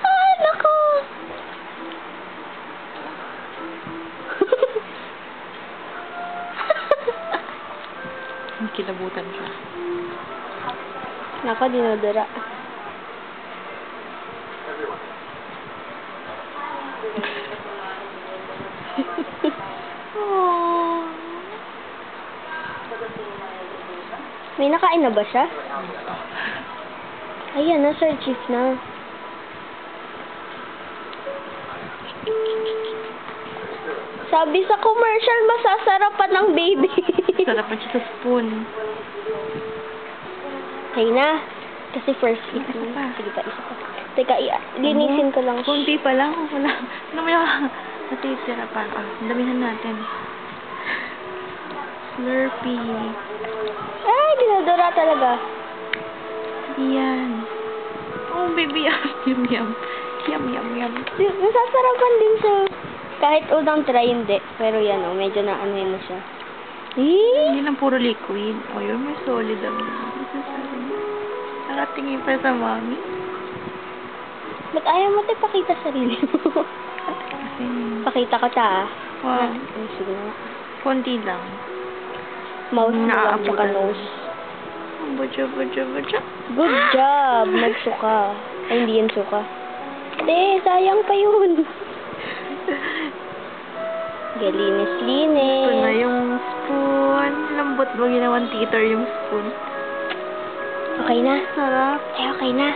Ah, naku! Kilabutan siya. Naku, dinodora. Oh. May nakain na ba siya? Ayan na, Sir Chief na. Sabi sa commercial, masasarapan ng baby. Sarapan siya sa spoon. Okay na. Kasi first eat Isa mo. pa. Sige pa, isa pa. Teka, linisin ko lang. Kunti pa lang. Wala. Ano mo yung natitira pa? Ah, damihan natin. Slurpee. Ay, dinodora talaga. Yan. Oh, baby. Yum, yum. Yum, yum, yum. Nasasarapan din siya. Kahit unang try, hindi. Pero yan, oh, medyo na-anuhin na siya. Hindi lang puro liquid. Oh, yun, may solid ang nakatingin pa sa mami. Ba't ayaw mo tayo pakita sarili mo? Kasi, Pakita ko ta, ah. wow. Sige na. Konti lang. Mouth mo lang, tsaka Naaabutan. nose. Butya, butya, butya. Good job! Nagsuka. Ay, hindi yan suka. Sayang pa yun. Galinis-linis. Ito na yung spoon. Lambot mo ginawang teeter yung spoon. Okay na. Sarap. Ay, okay na.